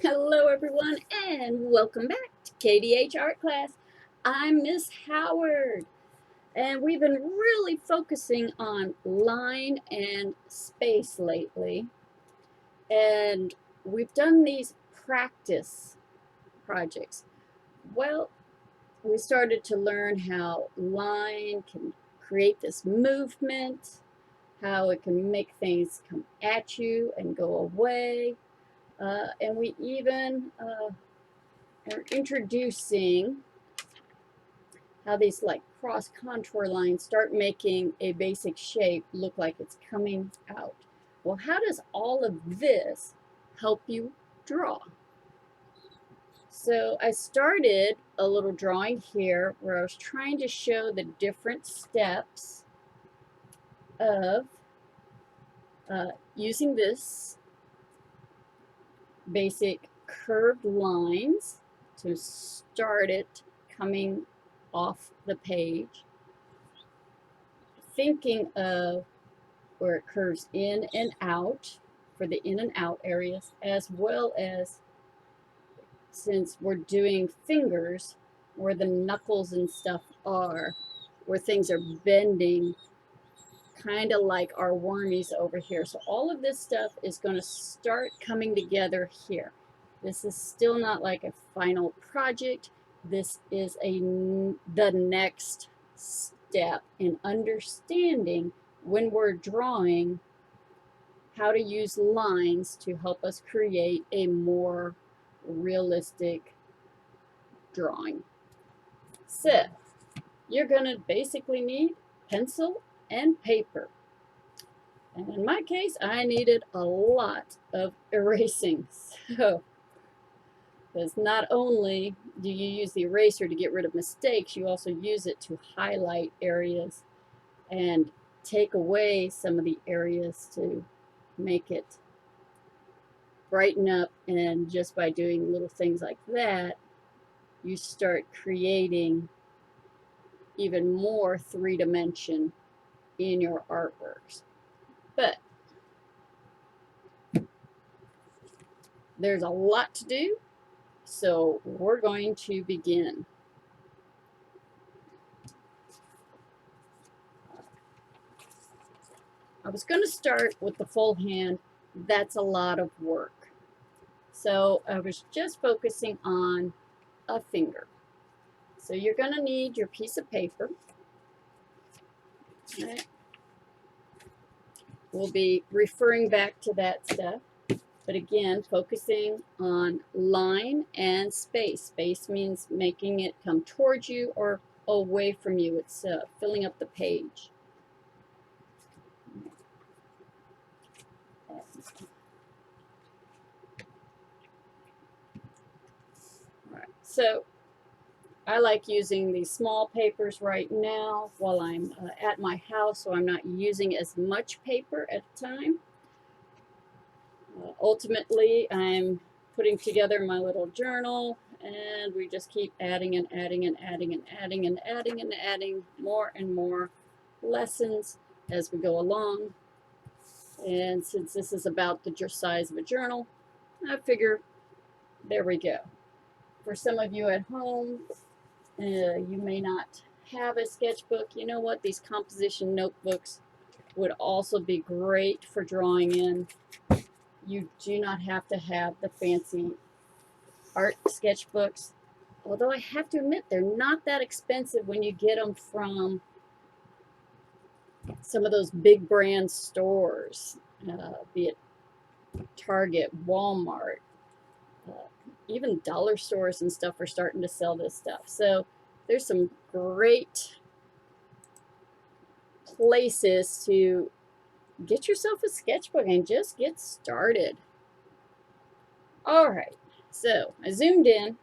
Hello everyone and welcome back to KDH Art Class. I'm Miss Howard and we've been really focusing on line and space lately, and we've done these practice projects. Well, we started to learn how line can create this movement, how it can make things come at you and go away, and we even are introducing how these like cross contour lines start making a basic shape look like it's coming out. Well, how does all of this help you draw? So I started a little drawing here where I was trying to show the different steps of using this basic curved lines to start it coming off the page, thinking of where it curves in and out for the in and out areas, as well as, since we're doing fingers, where the knuckles and stuff are, where things are bending, kind of like our wormies over here. So all of this stuff is going to start coming together here. This is still not like a final project. This is the next step in understanding, when we're drawing, how to use lines to help us create a more realistic drawing. So you're going to basically need pencil and paper. And in my case, I needed a lot of erasing. So, because not only do you use the eraser to get rid of mistakes, you also use it to highlight areas and take away some of the areas to make it brighten up. And just by doing little things like that, you start creating even more three-dimension in your artworks. But there's a lot to do, so we're going to begin. I was going to start with the full hand. That's a lot of work. So I was just focusing on a finger. So you're going to need your piece of paper. Okay. We'll be referring back to that stuff. But again, focusing on line and space. Space means making it come towards you or away from you. It's filling up the page. All right. So I like using these small papers right now while I'm at my house, so I'm not using as much paper at a time. Ultimately, I'm putting together my little journal, and we just keep adding and adding and adding and adding and adding and adding more and more lessons as we go along. And since this is about the size of a journal, I figure there we go. For some of you at home, you may not have a sketchbook. You know what? These composition notebooks would also be great for drawing in. You do not have to have the fancy art sketchbooks, although I have to admit they're not that expensive when you get them from some of those big brand stores, be it Target, Walmart, even dollar stores and stuff are starting to sell this stuff. So there's some great places to get yourself a sketchbook and just get started. All right, so I zoomed in.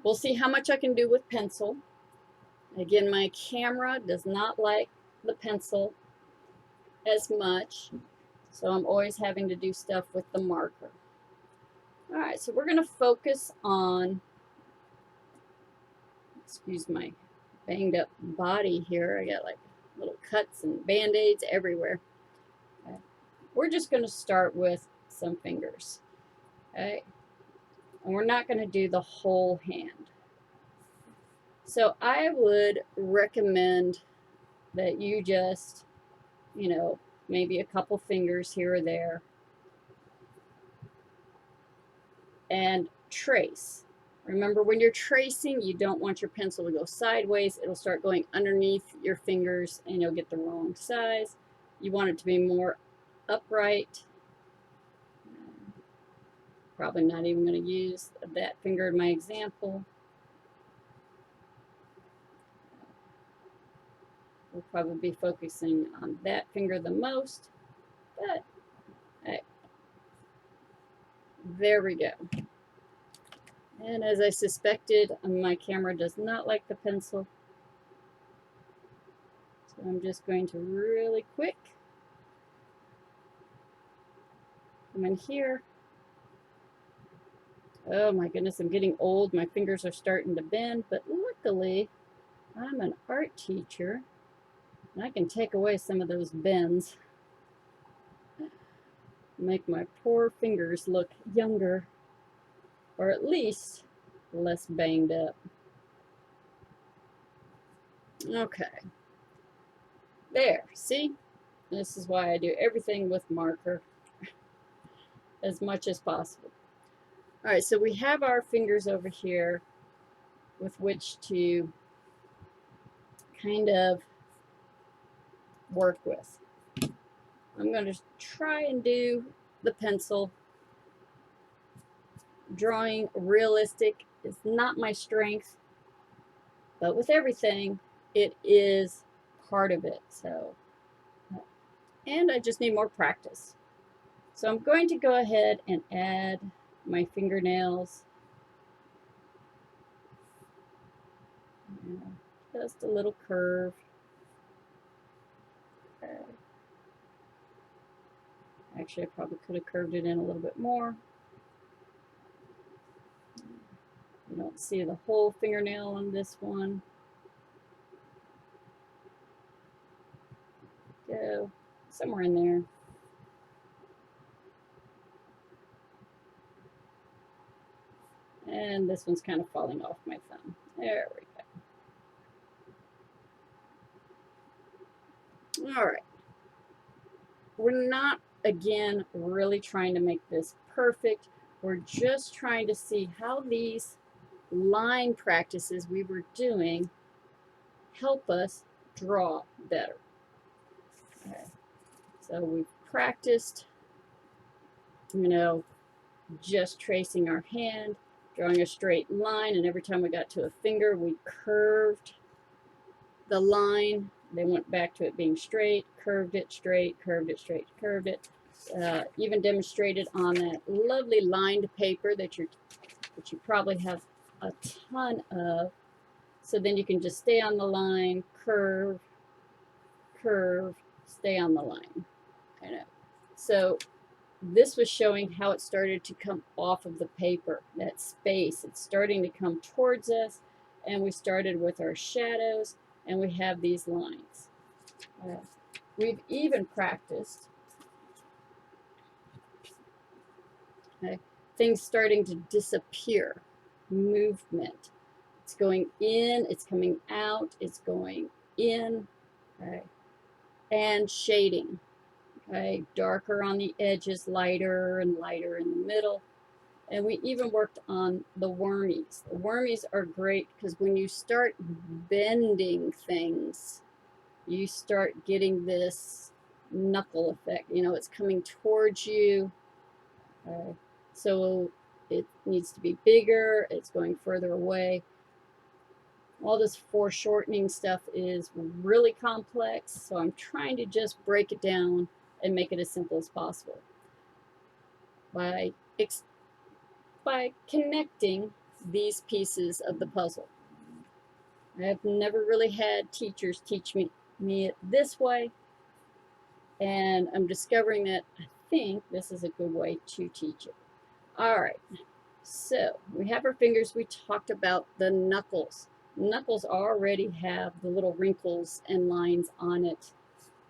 We'll see how much I can do with pencil. Again, my camera does not like the pencil as much, so I'm always having to do stuff with the marker. All right, so we're going to focus on, excuse my banged up body here. I got like little cuts and band-aids everywhere. Okay. We're just going to start with some fingers. Okay, and we're not going to do the whole hand. So I would recommend that you just, you know, maybe a couple fingers here or there, and trace. Remember, when you're tracing, you don't want your pencil to go sideways. It'll start going underneath your fingers and you'll get the wrong size. You want it to be more upright. Probably not even going to use that finger in my example. We'll probably be focusing on that finger the most, but right, there we go. And as I suspected, my camera does not like the pencil. So I'm just going to really quick come in here. Oh my goodness, I'm getting old. My fingers are starting to bend, but luckily I'm an art teacher and I can take away some of those bends. Make my poor fingers look younger, or at least less banged up. Okay. There, see? This is why I do everything with marker as much as possible. All right, so we have our fingers over here with which to kind of work with. I'm going to try and do the pencil. Drawing realistic is not my strength, but with everything, it is part of it. So, and I just need more practice. So I'm going to go ahead and add my fingernails. Just a little curve. Actually, I probably could have curved it in a little bit more. You don't see the whole fingernail on this one. Go somewhere in there. And this one's kind of falling off my thumb. There we go. All right. We're not, again, really trying to make this perfect. We're just trying to see how these line practices we were doing help us draw better. Okay. So we've practiced, you know, just tracing our hand, drawing a straight line, and every time we got to a finger, we curved the line. Then went back to it being straight, curved it straight, curved it straight, curved it. Even demonstrated on that lovely lined paper that you probably have a ton of. So then you can just stay on the line, curve, curve, stay on the line. Kind of. So this was showing how it started to come off of the paper, that space. It's starting to come towards us, and we started with our shadows, and we have these lines. We've even practiced things starting to disappear, movement. It's going in, it's coming out, it's going in, okay? And shading. Okay, darker on the edges, lighter and lighter in the middle. And we even worked on the wormies. The wormies are great because when you start bending things, you start getting this knuckle effect. You know, it's coming towards you. So it needs to be bigger, it's going further away. All this foreshortening stuff is really complex, so I'm trying to just break it down and make it as simple as possible by connecting these pieces of the puzzle. I've never really had teachers teach me it this way, and I'm discovering that I think this is a good way to teach it. All right, so we have our fingers. We talked about the knuckles. Knuckles already have the little wrinkles and lines on it.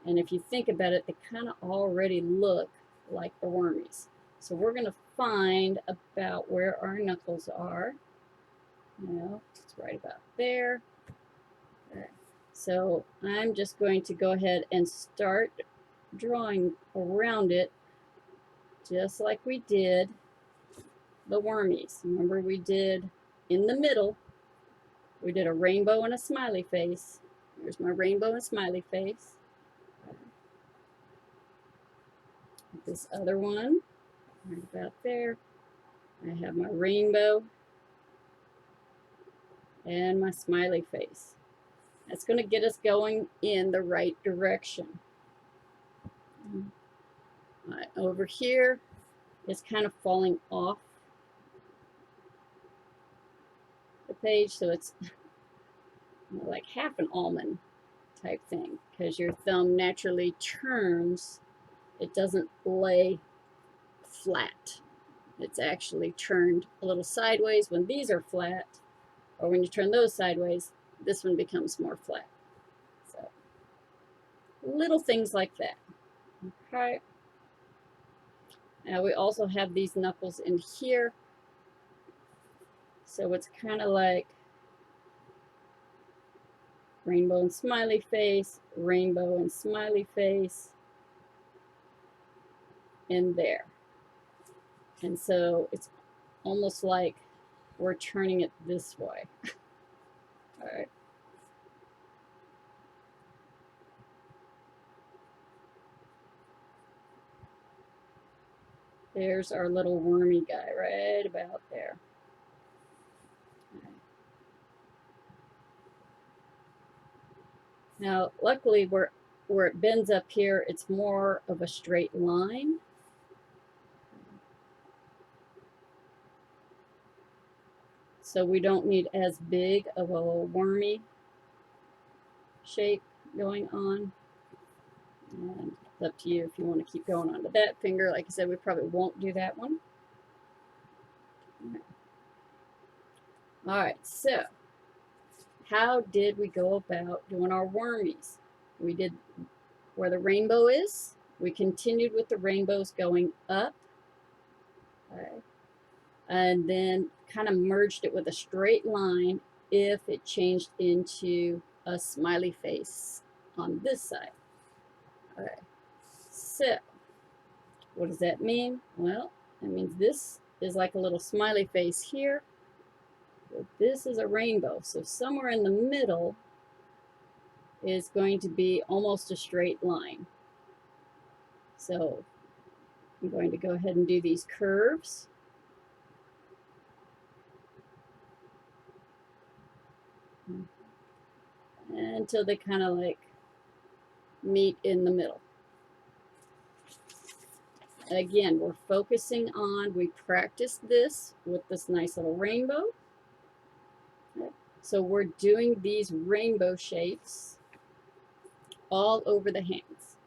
And if you think about it, they kind of already look like the wormies. So we're going to find about where our knuckles are. It's right about there. Okay. So I'm just going to go ahead and start drawing around it, just like we did the Wormies. Remember, we did in the middle, we did a rainbow and a smiley face. Here's my rainbow and smiley face. This other one, right about there, I have my rainbow and my smiley face. That's going to get us going in the right direction. Over here, it's kind of falling off the page, so it's like half an almond type thing, because your thumb naturally turns. It doesn't lay flat. It's actually turned a little sideways when these are flat, or when you turn those sideways, this one becomes more flat. So little things like that. Okay. Now we also have these knuckles in here. So it's kind of like rainbow and smiley face, rainbow and smiley face in there. And so it's almost like we're turning it this way. All right. There's our little wormy guy right about there. Now, luckily, where it bends up here, it's more of a straight line. So we don't need as big of a wormy shape going on. And it's up to you if you want to keep going onto that finger. Like I said, we probably won't do that one. All right, so how did we go about doing our wormies? We did where the rainbow is. We continued with the rainbows going up. Okay. And then kind of merged it with a straight line if it changed into a smiley face on this side. Okay. So what does that mean? Well, that means this is like a little smiley face here. This is a rainbow. So somewhere in the middle is going to be almost a straight line. So I'm going to go ahead and do these curves. Until they kind of like meet in the middle. Again, we're focusing on, we practiced this with this nice little rainbow. Okay. So we're doing these rainbow shapes all over the hands.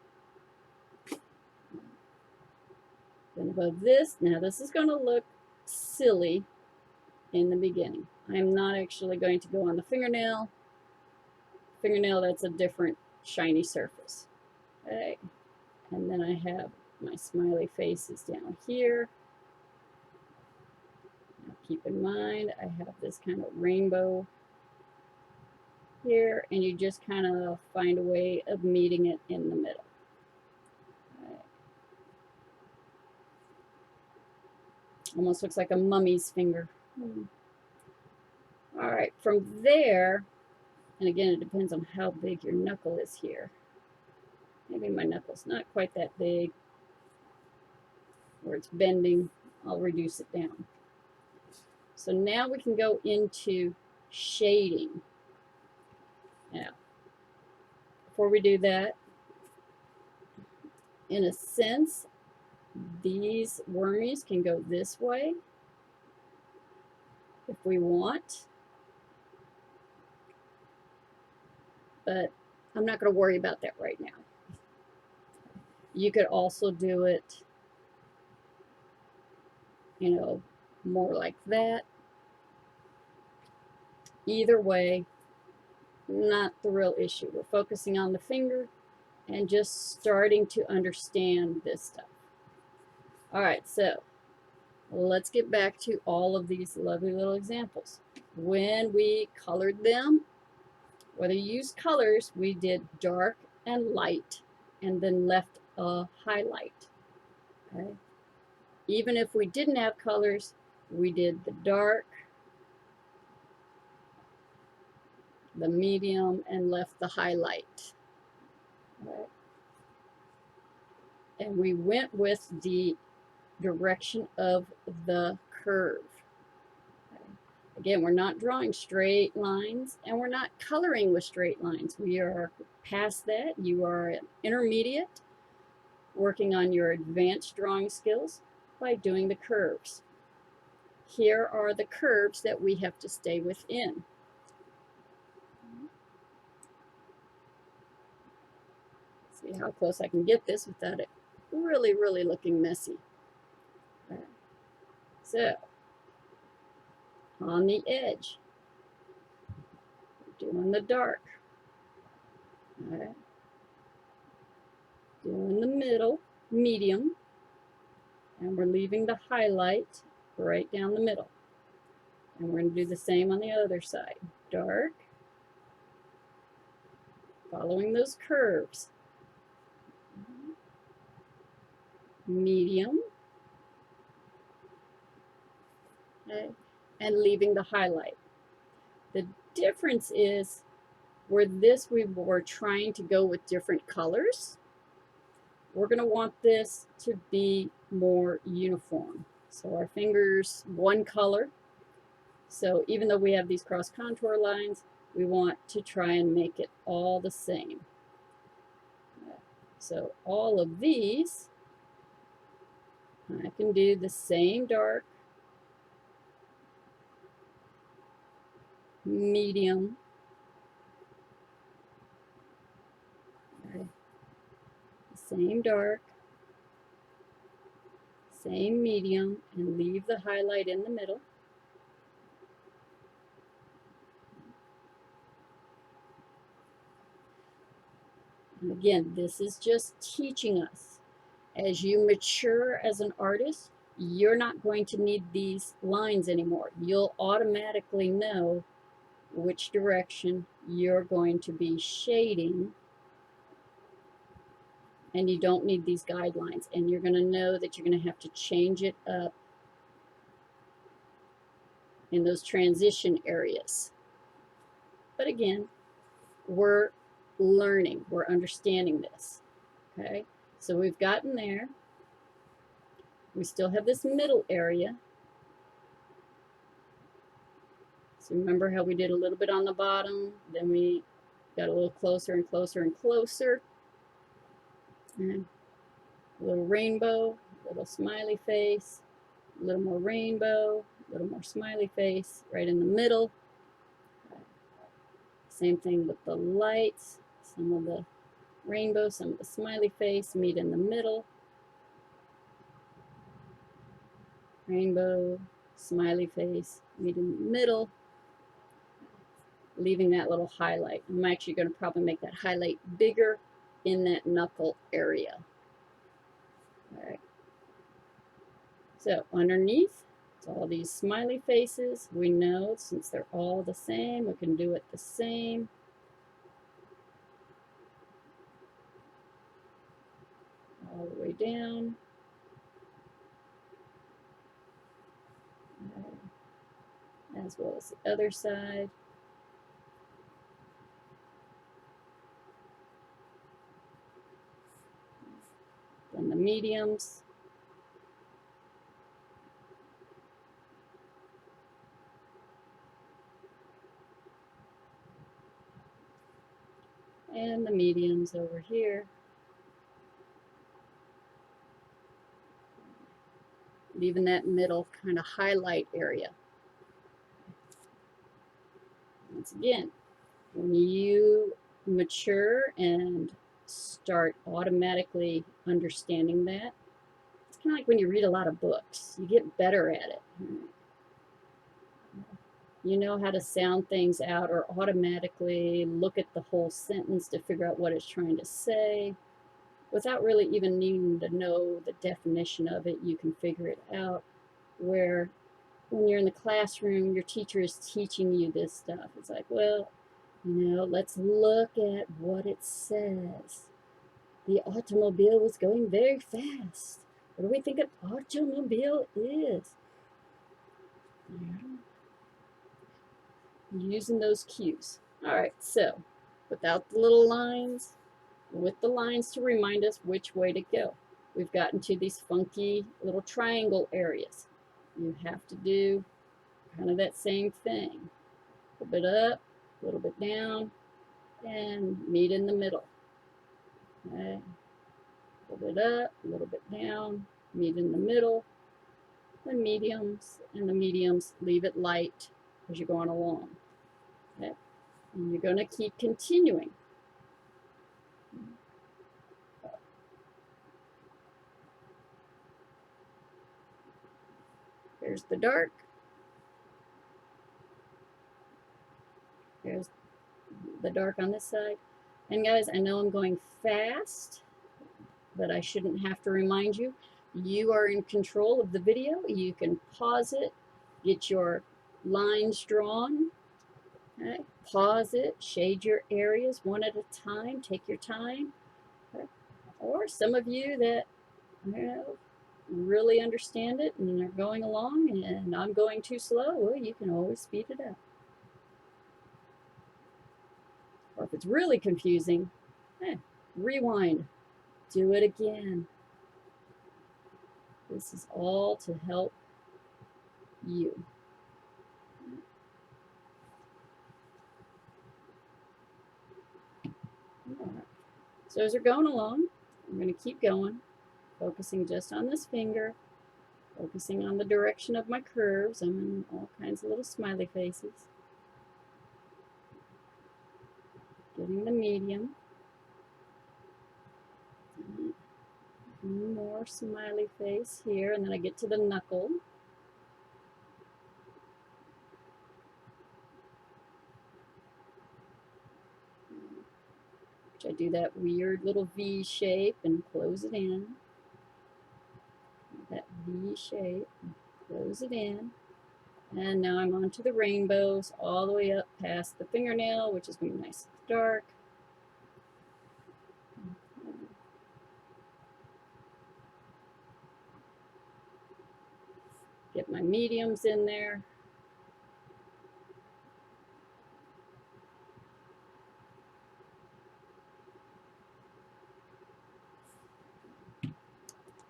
Then above this, now this is going to look silly in the beginning. I'm not actually going to go on the fingernail. Fingernail, that's a different shiny surface. Okay. And then I have my smiley faces down here. Now keep in mind, I have this kind of rainbow here, and you just kind of find a way of meeting it in the middle. Right. Almost looks like a mummy's finger. All right, from there, and again, it depends on how big your knuckle is here. Maybe my knuckle's not quite that big, or it's bending. I'll reduce it down. So now we can go into shading. Now, before we do that, in a sense, these wormies can go this way if we want. But I'm not going to worry about that right now. You could also do it, more like that. Either way, not the real issue. We're focusing on the finger and just starting to understand this stuff. All right, so let's get back to all of these lovely little examples. When we colored them, whether you use colors, we did dark and light and then left a highlight. Okay? Even if we didn't have colors, we did the dark, the medium, and left the highlight. Okay? And we went with the direction of the curve. Okay? Again, we're not drawing straight lines and we're not coloring with straight lines. We are past that. You are intermediate, working on your advanced drawing skills by doing the curves. Here are the curves that we have to stay within. See how close I can get this without it really looking messy. Right. So, on the edge, doing the dark. All right. Doing the middle, medium, and we're leaving the highlight right down the middle. And we're going to do the same on the other side. Dark, following those curves. Medium, okay, and leaving the highlight. The difference is where this we were trying to go with different colors. We're going to want this to be more uniform. So our fingers, one color. So even though we have these cross contour lines, we want to try and make it all the same. So all of these, I can do the same dark, medium, okay, same dark, same medium, and leave the highlight in the middle. And again, this is just teaching us. As you mature as an artist, you're not going to need these lines anymore. You'll automatically know which direction you're going to be shading, and you don't need these guidelines. And you're going to know that you're going to have to change it up in those transition areas. But again, we're learning, we're understanding this. Okay, so we've gotten there. We still have this middle area. So remember how we did a little bit on the bottom, then we got a little closer and closer and closer. And a little rainbow, a little smiley face, a little more rainbow, a little more smiley face right in the middle. Same thing with the lights, some of the rainbow, some of the smiley face meet in the middle. Rainbow, smiley face meet in the middle, leaving that little highlight. I'm actually going to probably make that highlight bigger in that knuckle area. All right. So underneath, it's all these smiley faces. We know since they're all the same, we can do it the same. All the way down. As well as the other side. Then the mediums. And the mediums over here. Leaving that middle kind of highlight area. Once again, when you mature and start automatically understanding that, it's kind of like when you read a lot of books. You get better at it. You know how to sound things out or automatically look at the whole sentence to figure out what it's trying to say. without really even needing to know the definition of it, you can figure it out. Where when you're in the classroom, your teacher is teaching you this stuff. It's like, well, let's look at what it says. The automobile was going very fast. What do we think an automobile is? Using those cues. All right, so without the little lines, with the lines to remind us which way to go. We've gotten to these funky little triangle areas. You have to do kind of that same thing. A little bit up, a little bit down, and meet in the middle. Okay. A little bit up, a little bit down, meet in the middle. The mediums, leave it light as you're going along. Okay. And you're going to keep continuing. There's the dark. There's the dark on this side. And guys, I know I'm going fast, but I shouldn't have to remind you. You are in control of the video. You can pause it, get your lines drawn, okay? Pause it, shade your areas one at a time, take your time. Okay? Or some of you that really understand it and are going along and I'm going too slow, well, you can always speed it up. Or if it's really confusing, rewind, do it again. This is all to help you. Right. So as we're going along, I'm going to keep going, focusing just on this finger, focusing on the direction of my curves. I'm in all kinds of little smiley faces. Getting the medium. More smiley face here, and then I get to the knuckle. I do that weird little V shape and close it in. That V shape, close it in. And now I'm on to the rainbows, all the way up past the fingernail, which is going to be nice and dark. Get my mediums in there.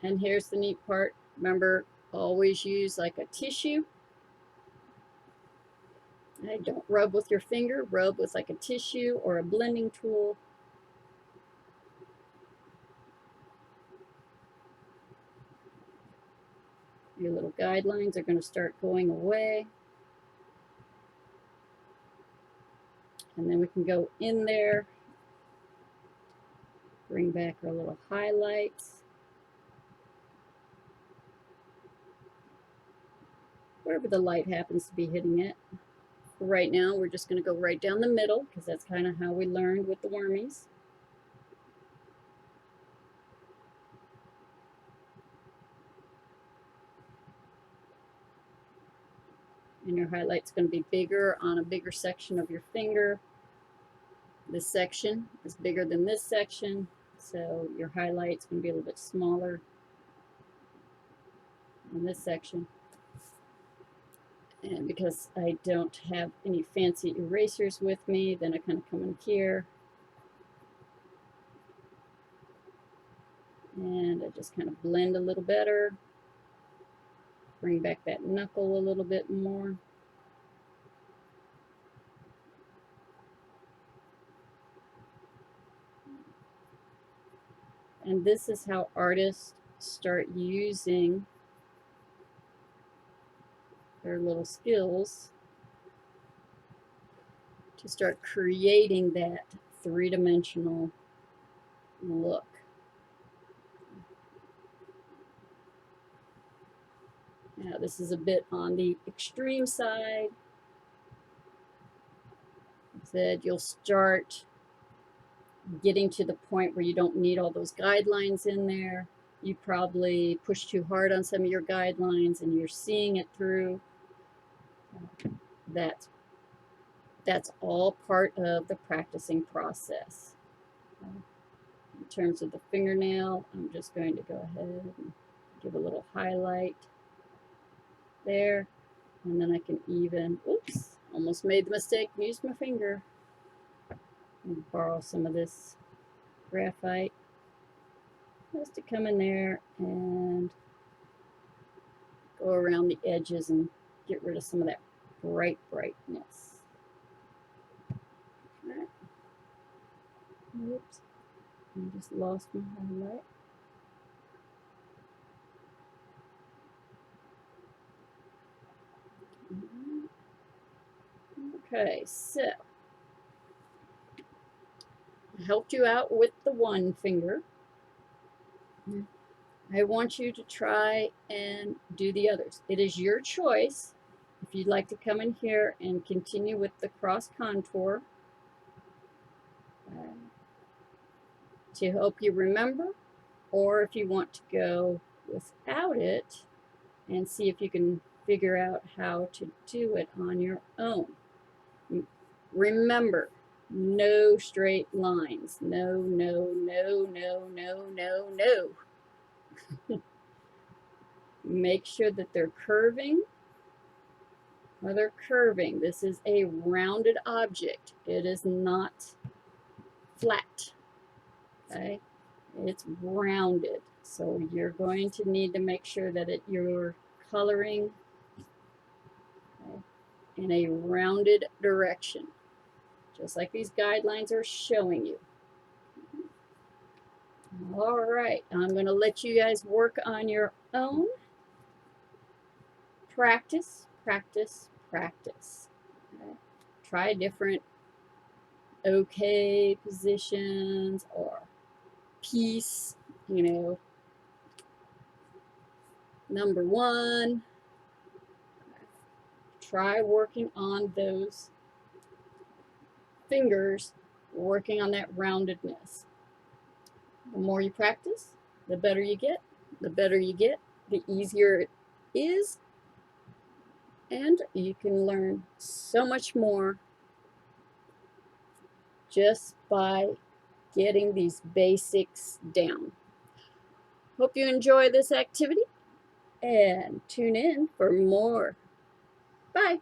And here's the neat part. Remember, always use like a tissue. Okay, don't rub with your finger. Rub with like a tissue or a blending tool. Your little guidelines are going to start going away. And then we can go in there, bring back our little highlights. Wherever the light happens to be hitting it. Right now, we're just going to go right down the middle because that's kind of how we learned with the Wormies. And your highlight's going to be bigger on a bigger section of your finger. This section is bigger than this section, so your highlight's going to be a little bit smaller in this section. And because I don't have any fancy erasers with me, then I kind of come in here. And I just kind of blend a little better. Bring back that knuckle a little bit more. And this is how artists start using their little skills to start creating that three-dimensional look. Now this is a bit on the extreme side. I said you'll start getting to the point where you don't need all those guidelines in there. You probably push too hard on some of your guidelines and you're seeing it through. That's all part of the practicing process. In terms of the fingernail, I'm just going to go ahead and give a little highlight there. And then I can even, oops, almost made the mistake, used my finger. And borrow some of this graphite just to come in there and go around the edges and get rid of some of that brightness. All right. Oops, I just lost my highlight. Okay, so I helped you out with the one finger. I want you to try and do the others. It is your choice if you'd like to come in here and continue with the cross contour to help you remember, or if you want to go without it and see if you can figure out how to do it on your own. Remember, no straight lines. No, no, no, no, no, no, no. Make sure that they're curving. Or they're curving. This is a rounded object. It is not flat. Okay? It's rounded. So you're going to need to make sure that you're coloring, okay, in a rounded direction, just like these guidelines are showing you. All right, I'm going to let you guys work on your own. Practice, practice, practice. Okay. Try different okay positions or peace, you know, number one. Try working on those fingers, working on that roundedness. The more you practice, the better you get. The better you get, the easier it is. And you can learn so much more just by getting these basics down. Hope you enjoy this activity and tune in for more. Bye.